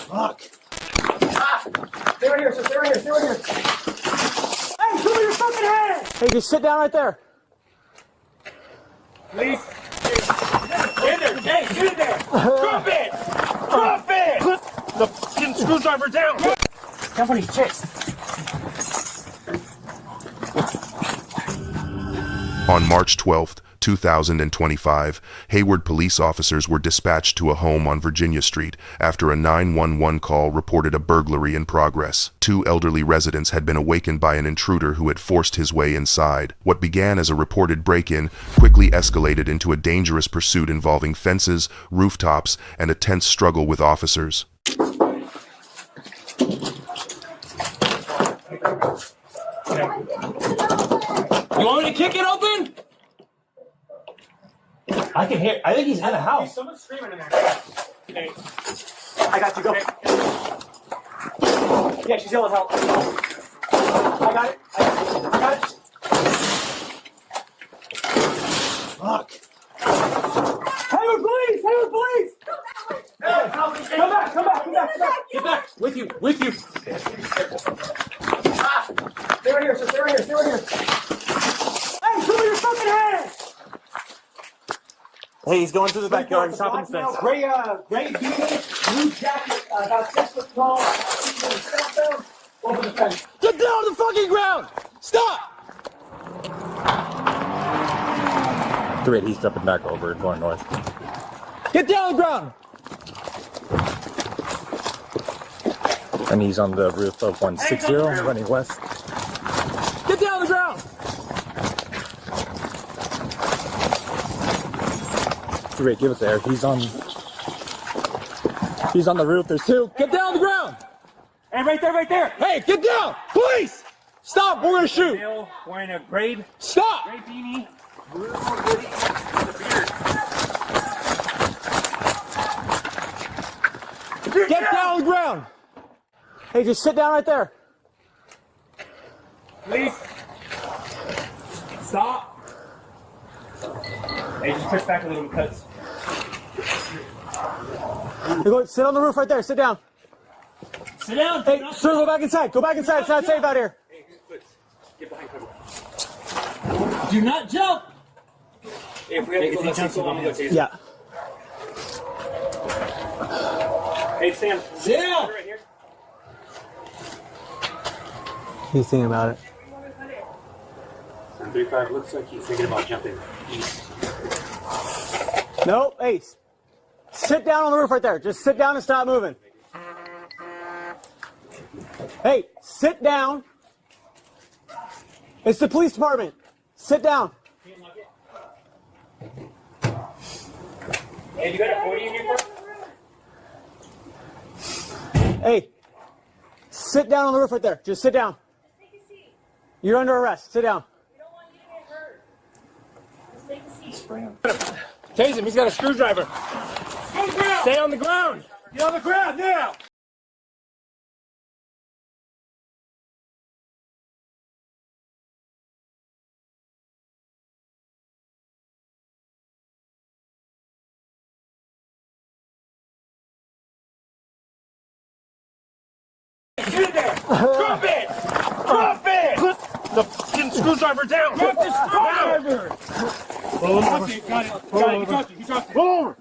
Fuck. Stay right here, sir. Stay right here. Stay right here. Hey, show me your fucking hand! Hey, just sit down right there. Please. Get there. Hey, get in there. Drop it. Drop it. Put the fucking screwdriver down. Jump on his chest. On March 12th, 2025, Hayward police officers were dispatched to a home on Virginia Street after a 911 call reported a burglary in progress. 2 elderly residents had been awakened by an intruder who had forced his way inside. What began as a reported break-in quickly escalated into a dangerous pursuit involving fences, rooftops, and a tense struggle with officers. You want me to kick it open? I can hear. I think he's in the house. Someone's screaming in there. Okay. I got you. Go. Yeah, she's yelling help. I got it. I got it. Fuck. Hayward Police! Hayward Police! Hey, come back! Come back! Come back! Get back. With you. With you. Stay right here, sir. Stay right here. Stay right here. Hey, show me your fucking hand! Hey, he's going through the backyard. He's hopping the fence. Gray beanie, blue jacket, about 6 foot tall. Cell phone. Over the fence. Get down on the fucking ground. Stop. Great, he's stepping back over and going north. Get down on the ground. And he's on the roof of 160 running west. Get down on the ground. Great, give it there. He's on the roof. There's 2. Get down on the ground. Hey, right there, right there. Hey, get down. Police. Stop. We're going to shoot. Male wearing a gray Stop. beanie. Get down on the ground. Hey, just sit down right there. Please. Stop. Hey, just push back a little because. Hey, go, sit on the roof right there. Sit down. Sit down. Hey, sir, go back inside. Go back inside. It's not safe out here. Get behind cover. Do not jump. If we have to go, let's go on the taser. Yeah. Hey, Sam. Sit down. Right here. He's thinking about it. 35 looks like he's thinking about jumping east. No, hey, sit down on the roof right there. Just sit down and stop moving. Hey, sit down. It's the police department. Sit down. Hey, you got a 40 in your car? Hey, sit down on the roof right there. Just sit down. You're under arrest. Sit down. Tase him. He's got a screwdriver. Stay on the ground. Get on the ground now! Get in there! Drop it! Drop it! Put the fucking screwdriver down. Drop the screwdriver! Roll him over. Got it. Roll Got it. over. You dropped it. You dropped it. Roll over.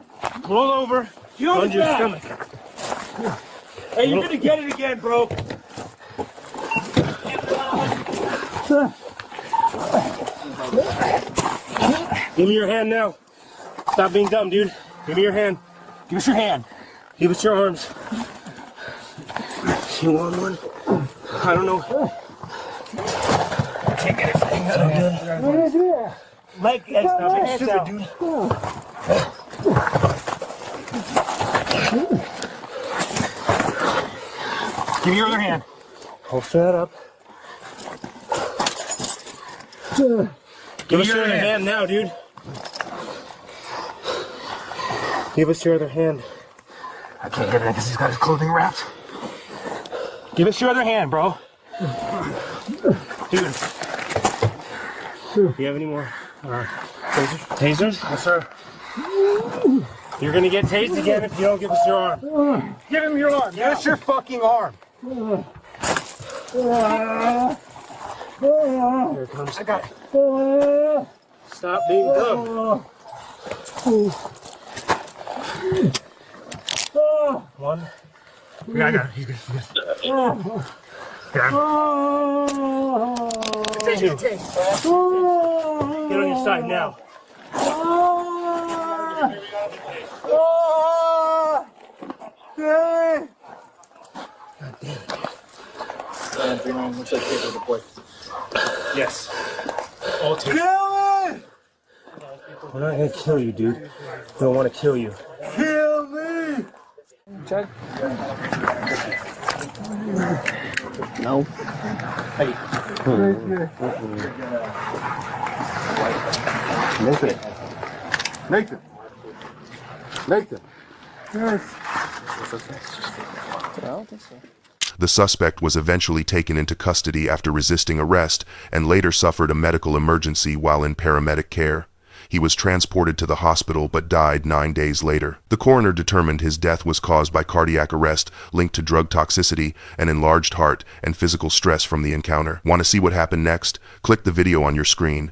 Roll over. Get on Lunge the your ground. stomach. Hey, you're gonna get it again, bro. Give me your hand now. Stop being dumb, dude. Give me your hand. Give us your hand. Give us your arms. You want one? I don't know. Can't get it. Leg Stupid, out. dude. Give me your other hand. Holster that up. Give us your other hand now, dude. Give us your other hand. I can't get it because he's got his clothing wrapped. Give us your other hand, bro. Dude. Do you have any more tasers? Yes, sir. You're gonna get tased again if you don't give us your arm. Give him your arm. Give us your fucking arm. Here it comes. I got it. Stop being dumb. One. Yeah, I got it. He's good. Got him. Two. Get on your side now. Yes. All two. We're not gonna kill you, dude. We don't want to kill you. Kill me! Check. No. Hey. Nathan. Nathan. Yes. I don't think so. The suspect was eventually taken into custody after resisting arrest and later suffered a medical emergency while in paramedic care. He was transported to the hospital but died 9 days later. The coroner determined his death was caused by cardiac arrest linked to drug toxicity, an enlarged heart, and physical stress from the encounter. Want to see what happened next? Click the video on your screen.